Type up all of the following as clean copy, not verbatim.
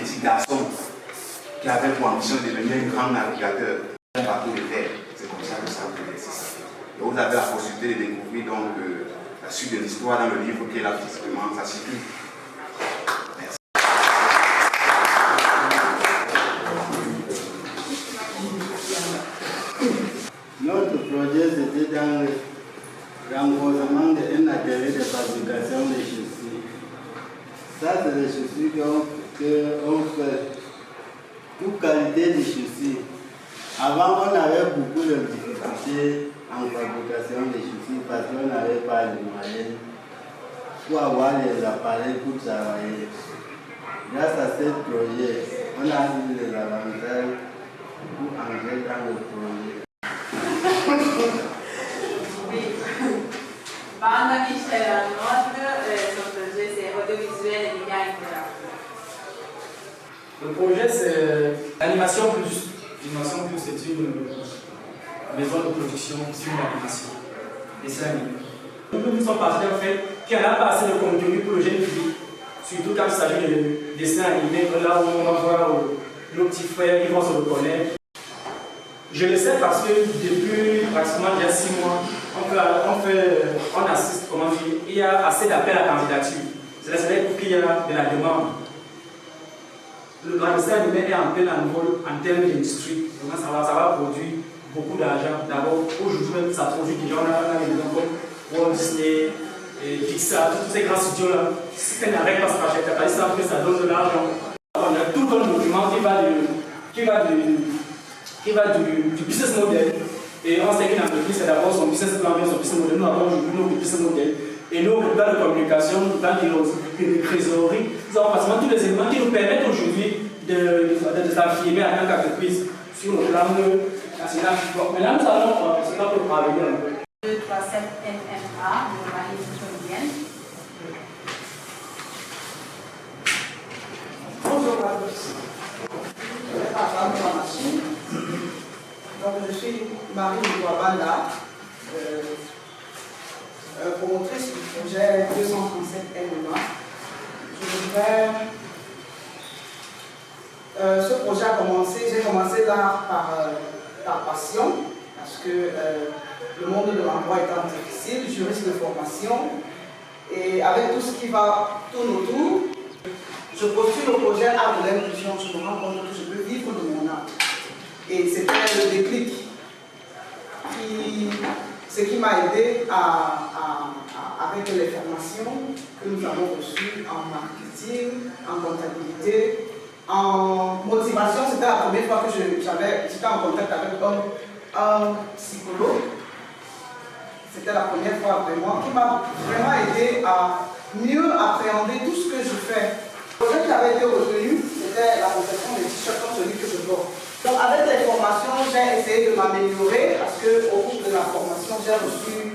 petit garçon qui avait pour ambition de devenir un grand navigateur, un bateau de terre. C'est comme ça que ça a été. Et vous avez la possibilité de découvrir donc la suite de l'histoire dans le livre qui est là physiquement, ça suffit. Merci. Notre projet, c'était dans le renforcement d'un atelier de fabrication des chaussures. Ça, c'est des chaussures qu'on fait, toute qualité de chaussures. Avant, on avait beaucoup de difficultés en fabrication des chaussures parce qu'on n'avait pas les moyens pour avoir les appareils pour travailler. Grâce à ce projet, on a eu les avantages pour entrer dans le projet. Oui. Banda Michel Arnold, son projet c'est audiovisuel et médias interactifs. Le projet c'est l'animation plus. L'animation plus c'est une maison de production sur l'animation. Dessin animé. Nous sommes partenaires en fait qui n'a pas assez de contenu pour le jeune public. Surtout quand il s'agit de dessins animés, là où on va voir nos petits frères, ils vont se reconnaître. Je le sais parce que depuis pratiquement il y a 6 mois, on assiste, comment dire, il y a assez d'appels à candidature. C'est-à-dire qu'il y a de la demande. Le dessin animé est en plein envol en termes d'industrie. Ça va produire beaucoup d'argent. D'abord, aujourd'hui même, ça produit déjà, on a des gens comme Walt Disney, Pixar, tous ces grands studios-là. Si ça n'arrête pas ce projet, ils savent que ça donne de l'argent. On a tout un document qui va du business model. Et on sait qu'une entreprise, c'est d'abord son business plan, son business model. Nous avons aujourd'hui nos business model. Et nos plans de communication, nos plans de trésorerie, nous avons pratiquement tous les éléments qui nous permettent aujourd'hui de s'affirmer en tant qu'entreprise sur le plan national. Bon, maintenant, nous allons, c'est pas pour travailler un peu. 2, 3, 7, MMA, l'organisme colombienne. Bonjour à tous. Je vais parler de la machine. Donc, je suis Marie Banda, promotrice du projet 237 MMA. Ce projet a commencé, j'ai commencé là par passion, parce que le monde de l'emploi étant difficile, juriste de formation, et avec tout ce qui tourne autour, je postule au projet Art de l'inclusion, je me rends compte que je peux vivre de mon art. Et c'était le déclic, ce qui m'a aidé avec les formations que nous avons reçues en marketing, en comptabilité, en motivation. C'était la première fois que j'étais en contact avec un psychologue. C'était la première fois vraiment, qui m'a vraiment aidé à mieux appréhender tout ce que je fais. Le projet qui avait été retenu, c'était la conception des t-shirts comme celui que je porte. Donc avec les formations, j'ai essayé de m'améliorer parce qu'au cours de la formation, j'ai reçu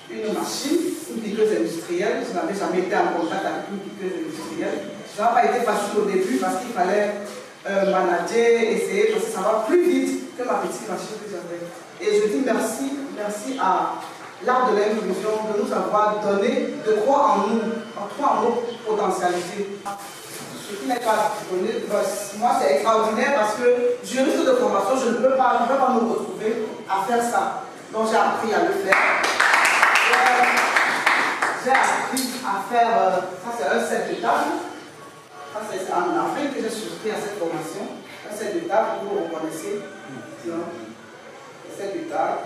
une machine, une piqueuse industrielle. Je n'avais jamais été en contact avec une piqueuse industrielle. Ça n'a pas été facile au début parce qu'il fallait manager, essayer, parce que ça va plus vite que ma petite machine que j'avais. Et je dis merci à l'art de l'inclusion de nous avoir donné, de croire en nous, en nos potentialités. Ce qui n'est pas disponible, moi c'est extraordinaire parce que juriste de formation, je ne peux pas me retrouver à faire ça. Donc j'ai appris à le faire. J'ai appris à faire, ça c'est un set de table. Ça c'est en Afrique que j'ai souscrit à cette formation. Un set de table, vous reconnaissez. Un set de table.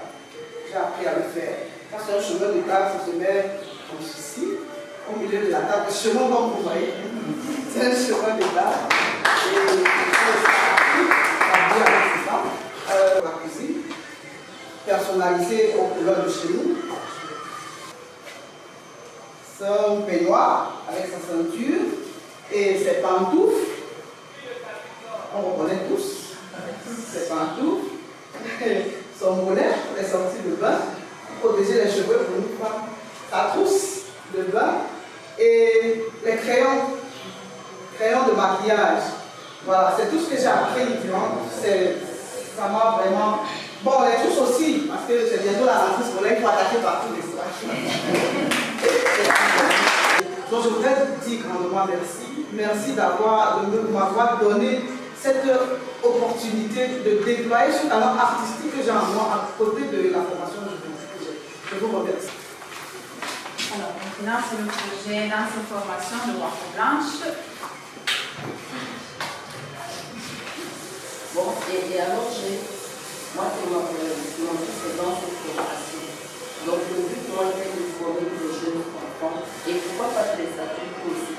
J'ai appris à le faire. Ça c'est un chemin de table, ça se met comme ceci, au milieu de la table. Le chemin comme vous voyez. C'est un chemin de table. Et j'ai appris avec ça. La cuisine, personnalisée aux couleurs de chez nous. Son peignoir avec sa ceinture et ses pantoufles. On reconnaît tous. Ses pantoufles. Son bonnet pour les sorties de bain. Pour protéger les cheveux pour une femme. Sa trousse de bain. Et les crayons de maquillage. Voilà, c'est tout ce que j'ai appris. Ça m'a vraiment... Bon, les trousses aussi, parce que c'est bientôt la rentrée scolaire, il faut attaquer partout les stages. Donc je voudrais dire grandement merci. Merci de m'avoir donné cette opportunité de déployer ce talent artistique que j'ai en moi à côté de la formation juridique que j'ai. Je vous remercie. Alors, maintenant, c'est le projet d'information de Waffle Blanche. Bon, et alors, moi, c'est mon fils est dans cette formation. Donc, le but, moi, était de former les jeunes enfants. Et pourquoi pas les adultes aussi.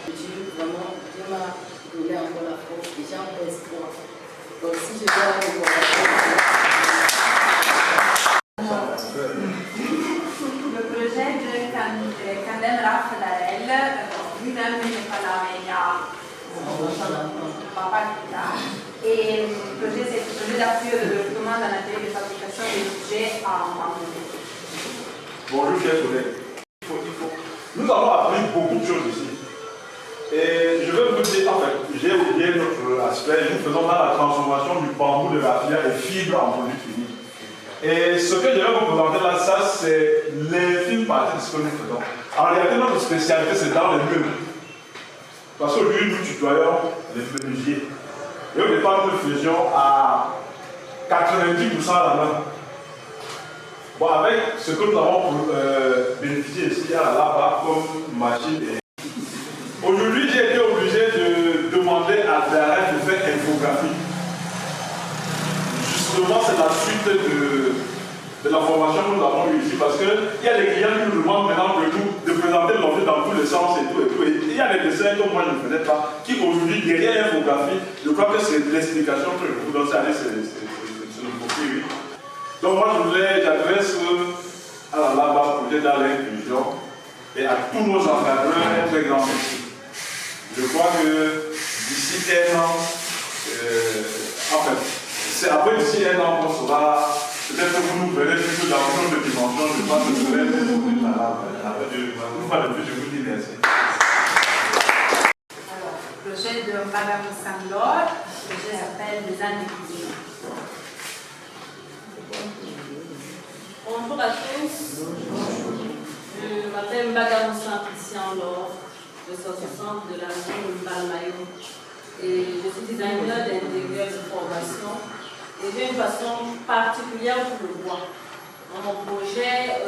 Dieu, vraiment, Dieu m'a donné encore la force et j'ai encore espoir. Donc, si je dois aller voir Le projet de Candem Raffadarel, lui-même n'est pas là, mais il y a papa qui est là. Et le projet, c'est le projet d'appui au développement d'un atelier de fabrication des sujets en Bangladesh. Bonjour chers collègues. Nous avons appris beaucoup de choses ici. Et je vais vous dire, en fait, j'ai oublié notre aspect, nous faisons la transformation du bambou de la filière et fibres en produits finis. Et ce que je vais vous présenter là, ça c'est l'infime partie de ce que nous faisons. En réalité, notre spécialité c'est dans les meubles. Parce qu'aujourd'hui, nous tutoyons les menuisiers. Et au départ, nous le faisions à 90% à la main. Bon, avec ce que nous avons bénéficié ici à là-bas comme machine. Aujourd'hui, j'ai été obligé de demander à Darren de faire infographie. Justement, c'est la suite de la formation que nous avons eue ici parce qu'il y a des clients qui nous demandent maintenant de présenter l'objet dans tous les sens et tout. Et il y a des dessins que moi je ne faisais pas, qui aujourd'hui, derrière l'infographie, je crois que c'est l'explication que je vous donne, c'est le profil. Donc moi j'adresse à la LABA projet dans l'inclusion et à tous nos encadreurs un très grand merci. Je crois que d'ici un an, en fait, c'est après d'ici un an qu'on sera, peut-être que vous nous verrez plutôt dans une autre dimension, je pense que ce serait un peu je vous dis merci. Alors, le projet de Madame Sandor, le projet s'appelle Les ânes de cuisine. Bonjour à tous. Je m'appelle Mbagamoussan Christian Laure, ressortissante de la région de Balmayo. Et je suis designer d'intérieur de formation. Et j'ai une passion particulière pour le bois. Dans mon projet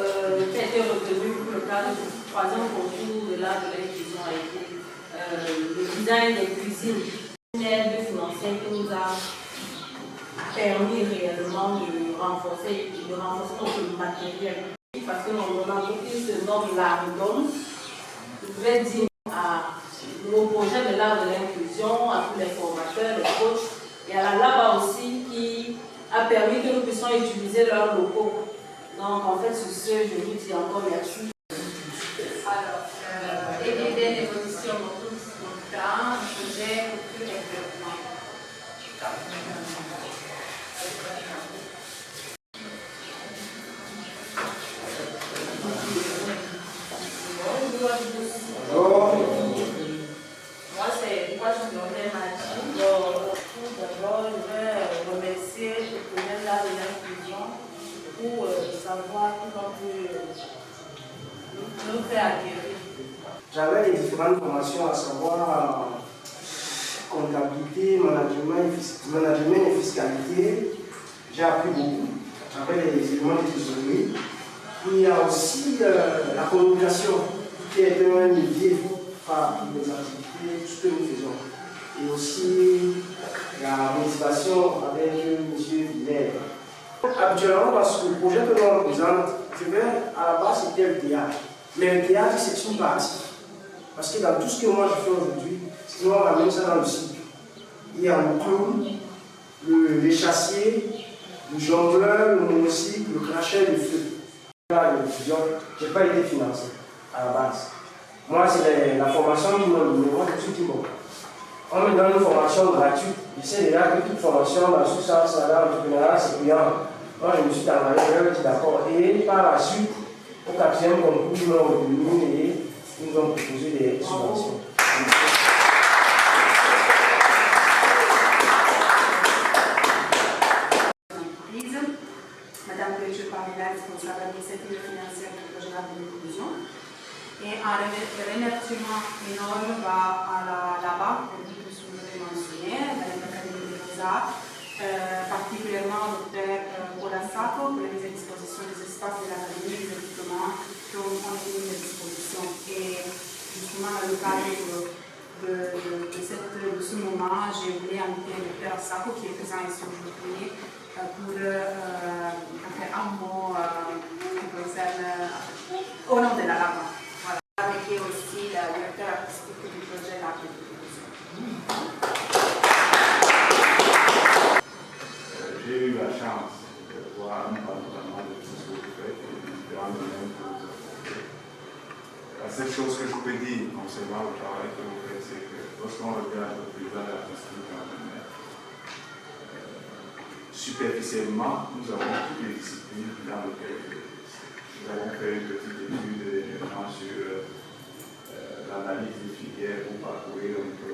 qui a été retenu pour le cadre du 3e concours de l'art de l'inclusion a été le design des cuisines. Une aide financière qui nous a permis réellement de renforcer notre matériel. Parce que mon entreprise se nomme l'Ardon. Je vais dire à nos projets de l'art de l'inclusion, à tous les formateurs, les coachs, et à la LABA aussi, qui a permis que nous puissions utiliser leurs locaux. Donc en fait, sur ce, je vous dis encore merci. Alors, aider l'évolution dans tout ce temps, projet, culture et développement. Moi, c'est pourquoi je me nommais Magie. Tout d'abord, je vais remercier le projet de l'art de l'inclusion pour savoir comment nous faire acquérir. J'avais les différentes formations, à savoir comptabilité, management et fiscalité. J'ai appris beaucoup. J'avais les éléments de trésorerie. Il y a aussi la communication, qui est un levier par les activités, tout ce que nous faisons. Et aussi la motivation avec M. Villers. Habituellement, parce que le projet que l'on représente, à la base c'était le théâtre. Mais le théâtre, c'est une partie. Parce que dans tout ce que moi je fais aujourd'hui, si on ramène ça dans le cycle, il y a le clown, l'échassier, le jongleur, le monocycle, le crachet, le feu. Là, je n'ai pas été financé à la base. Moi, c'est la formation qui m'a donné, moi, c'est tout qui m'a. On me donne une formation gratuite. Je sais déjà que toute formation dans ce sens, dans l'entrepreneuriat, c'est payant. Moi, je me suis engagé, je dit d'accord. Et par la suite, au 4e concours, ils m'ont retenu et ils nous ont proposé des subventions. Madame Gretchen Pamela, responsable administrative et financière du projet de l'inclusion. Et en remerciant énorme va là-bas, comme vous l'avez mentionné, dans l'Académie des Beaux-Arts, particulièrement au Dr. Olasako pour la mise à disposition des espaces de l'Académie des équipements qui ont été mis à disposition. Et justement, dans le cadre de ce moment, j'ai voulu inviter le Dr. Olasako qui est présent ici aujourd'hui pour faire un mot qui concerne au nom de la lama. Voilà. Avec aussi le directeur artistique du projet L'Art de l'Illusion. J'ai eu la chance de voir notamment de tout ce que vous faites et des différents domaines que vous avez. La seule chose que je peux dire concernant le travail que vous faites, c'est que lorsqu'on regarde le paysage artistique en domaine, superficiellement, nous avons toutes les disciplines dans lesquelles nous avons fait une petite étude sur l'analyse des filières pour parcourir un peu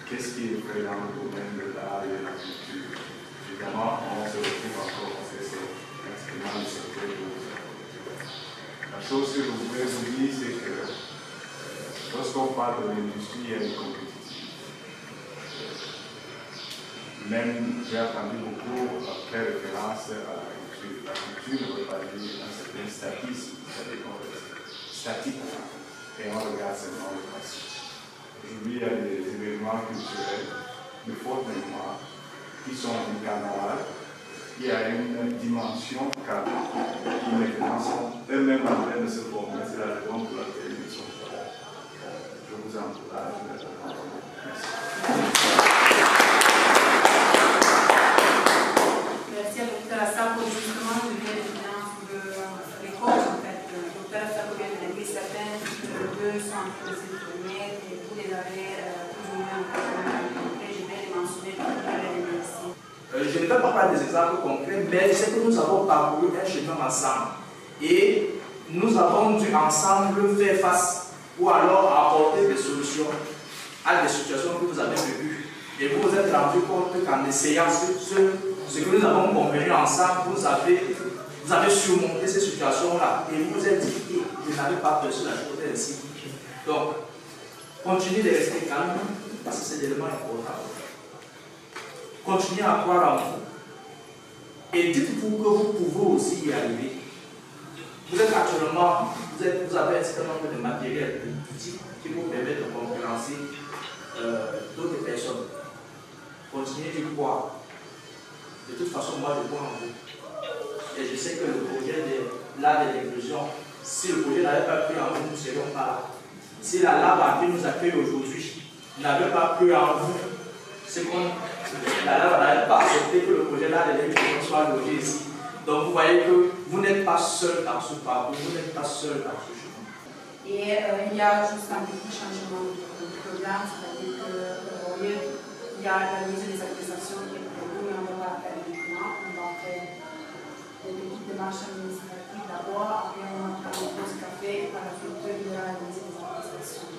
qu'est-ce qui est fait dans le domaine de l'art et de la culture. Évidemment, on se retrouve encore dans ces instruments de secret. La chose que je voudrais vous dire, c'est que lorsqu'on parle de l'industrie, il y a une compétition. Même, j'ai entendu beaucoup faire référence à la culture. La culture ne veut pas dire un certain statisme, c'est-à-dire qu'on reste statique et on regarde seulement le passé. Aujourd'hui, il y a des événements culturels de forte mémoire qui sont du carnaval, il y a une dimension cadre qui maintenant sont eux-mêmes en train de se former. C'est la raison pour laquelle ils sont là. Je vous encourage. Merci. Merci à Dr. Olasako justement de l'évidence de l'école. En fait, Dr. Olasako vient de dire certains de deux sont en train de se tourner et vous les avez plus ou moins rencontrés. Je vais les mentionner pour vous les remercier. Je ne vais pas parler des exemples concrets, mais je sais que nous avons parcouru un chemin ensemble. Et nous avons dû ensemble faire face ou alors apporter des solutions à des situations que vous avez vécues. Et vous vous êtes rendu compte qu'en essayant ce que nous avons convenu ensemble, vous avez surmonté ces situations-là. Et vous vous êtes dit, je n'avais pas perçu la chose ainsi. Donc, continuez de rester calme, parce que c'est l'élément important. Continuez à croire en vous. Et dites-vous que vous pouvez aussi y arriver. Vous êtes actuellement, vous avez un certain nombre de matériel, d'outils qui vous permettent de concurrencer d'autres personnes. Continuez d'y croire. De toute façon, moi je crois en vous. Et je sais que le projet de l'art de l'inclusion, si le projet n'avait pas cru en vous, nous ne serions pas là. Si la LAB qui nous accueille aujourd'hui n'avait pas cru en vous, c'est qu'on la LAB n'avait pas accepté que le projet l'art de l'inclusion soit logé ici. Donc vous voyez que vous n'êtes pas seul dans ce parcours, vous n'êtes pas seul dans ce chemin. Et il y a juste un petit changement de programme, c'est-à-dire qu'il y a la mise des accusations qui est prévue, mais on va la faire maintenant. On va faire des petites démarches administratives d'abord, après on va prendre une pause café et par la suite il y aura la mise des accusations.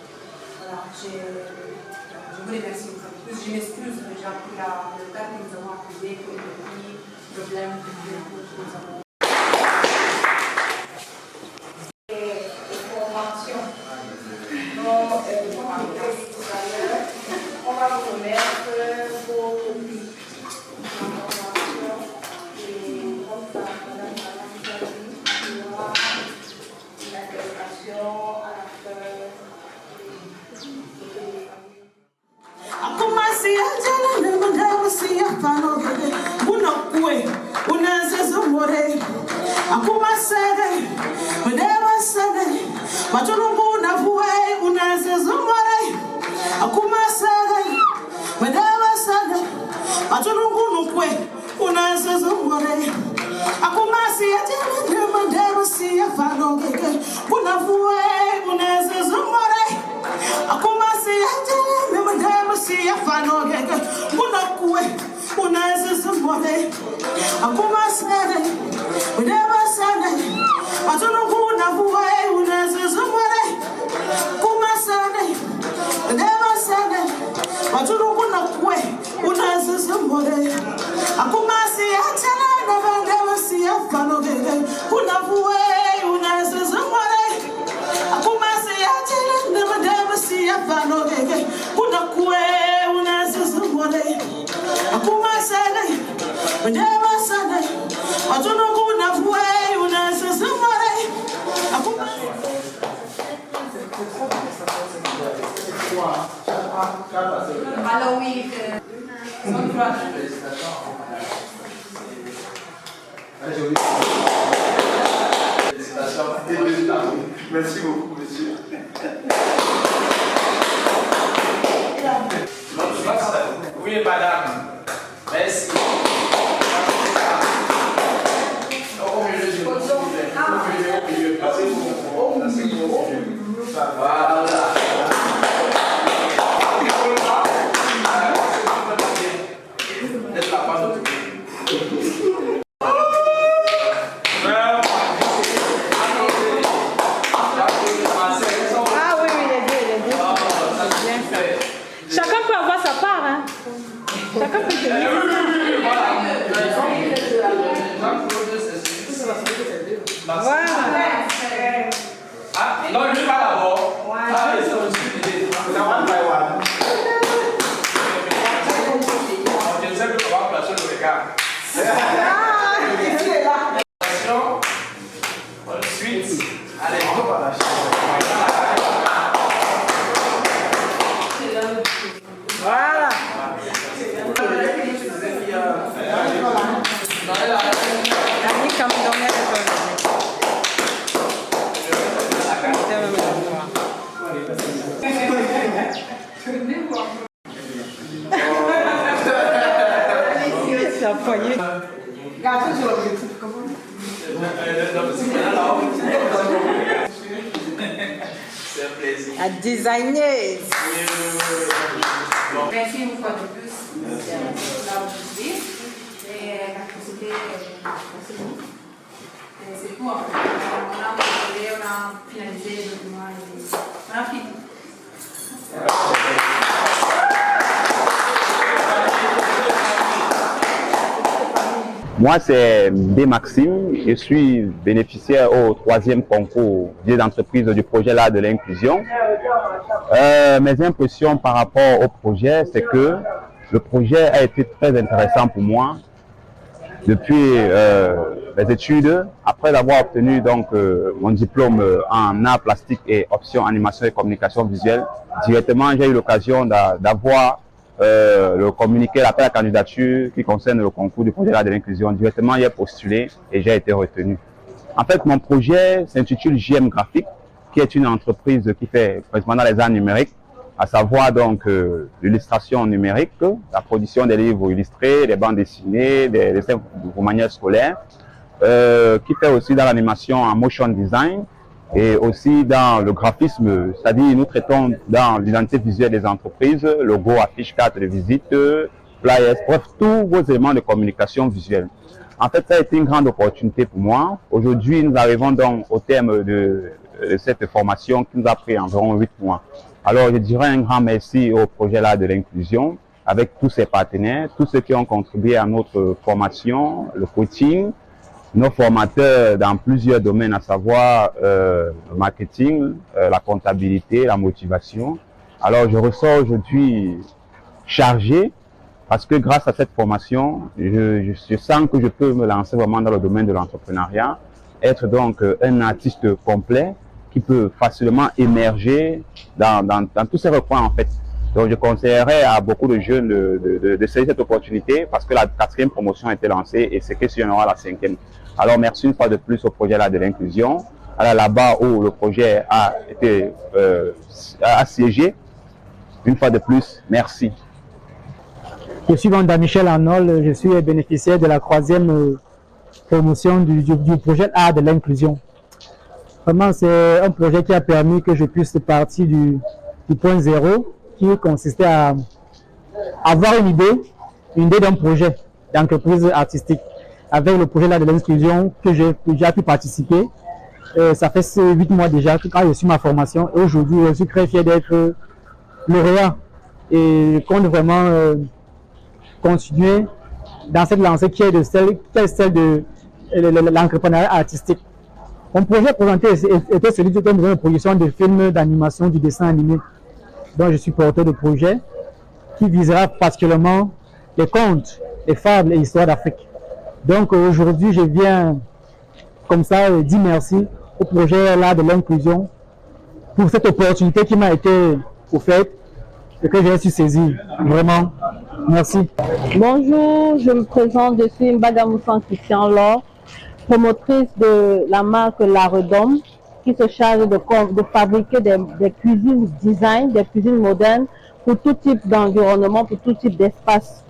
Voilà, je vous remercie une fois de plus. Je m'excuse déjà pour le temps que nous avons accusé, pour les petits problèmes que nous avons. On va vous remettre vos copies d'informations et comme ça, madame il y aura une attestation à la fin. Alors oui, son droit. Merci beaucoup, monsieur. Oui, madame. Merci. Au milieu du monde. Au milieu. Voilà. Chacun peut avoir sa part, hein. Chacun peut tenir. Voilà. Ah, non, lui pas d'abord. Ah, ils sont one by one. Je sais que tu vas placer le regard. Ensuite, allez, Voilà. Gâteau sur l'objectif, comment? C'est un plaisir. À designer. Merci une fois de plus là aujourd'hui. Et c'est tout en fait. On a finalisé le document et on a fini. Moi, c'est B. Maxime. Je suis bénéficiaire au 3e concours des entreprises du projet là de l'inclusion. Mes impressions par rapport au projet, c'est que le projet a été très intéressant pour moi. Depuis les études, après avoir obtenu donc mon diplôme en art plastique et option animation et communication visuelle, directement j'ai eu l'occasion d'avoir le communiqué, l'appel à candidature qui concerne le concours du projet de l'inclusion. Directement, j'ai postulé et j'ai été retenu. En fait, mon projet s'intitule JM Graphique, qui est une entreprise qui fait principalement dans les arts numériques, à savoir donc l'illustration numérique, la production des livres illustrés, des bandes dessinées, des dessins pour manière scolaire, qui fait aussi dans l'animation en motion design, et aussi dans le graphisme, c'est-à-dire nous traitons dans l'identité visuelle des entreprises, logo, affiche, carte de visite, flyers, bref, tous vos éléments de communication visuelle. En fait, ça a été une grande opportunité pour moi. Aujourd'hui, nous arrivons donc au terme de cette formation qui nous a pris environ 8 mois. Alors, je dirais un grand merci au projet là de l'inclusion, avec tous ses partenaires, tous ceux qui ont contribué à notre formation, le coaching, nos formateurs dans plusieurs domaines, à savoir le marketing, la comptabilité, la motivation. Alors, je ressors aujourd'hui chargé parce que grâce à cette formation, je sens que je peux me lancer vraiment dans le domaine de l'entrepreneuriat, être donc un artiste complet qui peut facilement émerger dans tous ces recoins en fait. Donc, je conseillerais à beaucoup de jeunes de saisir cette opportunité parce que la 4e promotion a été lancée et c'est qu'il y en aura la 5e. Alors, merci une fois de plus au projet là de l'inclusion. Alors, là-bas où le projet a été assiégé, une fois de plus, merci. Je suis Vanda Michel Arnold, je suis bénéficiaire de la 3e promotion du projet A de l'inclusion. Vraiment, c'est un projet qui a permis que je puisse partir du point zéro, qui consistait à avoir une idée d'un projet d'entreprise artistique. Avec le projet là de l'inclusion que j'ai pu participer, ça fait 8 mois déjà que j'ai reçu ma formation et aujourd'hui je suis très fier d'être lauréat et je compte vraiment continuer dans cette lancée qui est celle de l'entrepreneuriat artistique. Mon projet présenté était celui de production de films d'animation, du dessin animé. Donc je suis porteur de projet qui visera particulièrement les contes, les fables et histoires d'Afrique. Donc aujourd'hui, je viens comme ça dire merci au projet là de l'inclusion pour cette opportunité qui m'a été offerte et que j'ai su saisir. Vraiment, merci. Bonjour, je me présente, je suis Mbaga Moussan Christian Laure, promotrice de la marque La Redome, qui se charge de fabriquer des cuisines design, des cuisines modernes pour tout type d'environnement, pour tout type d'espace.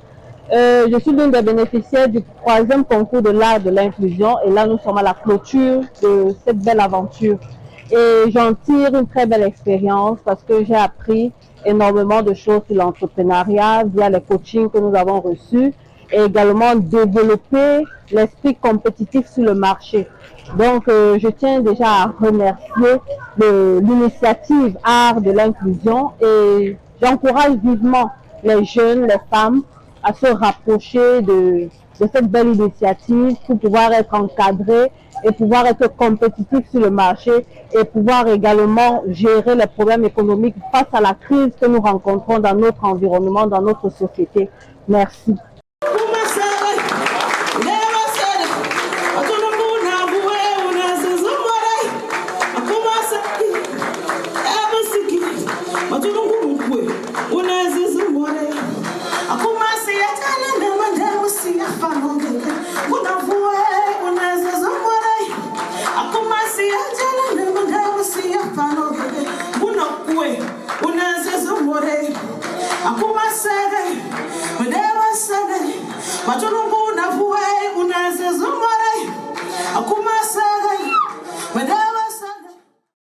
Je suis l'une des bénéficiaires du 3e concours de l'art de l'inclusion et là nous sommes à la clôture de cette belle aventure. Et j'en tire une très belle expérience parce que j'ai appris énormément de choses sur l'entrepreneuriat via les coachings que nous avons reçus et également développer l'esprit compétitif sur le marché. Donc je tiens déjà à remercier l'initiative Art de l'inclusion et j'encourage vivement les jeunes, les femmes à se rapprocher de cette belle initiative pour pouvoir être encadrés et pouvoir être compétitifs sur le marché et pouvoir également gérer les problèmes économiques face à la crise que nous rencontrons dans notre environnement, dans notre société. Merci. Mas eu não vou na voe,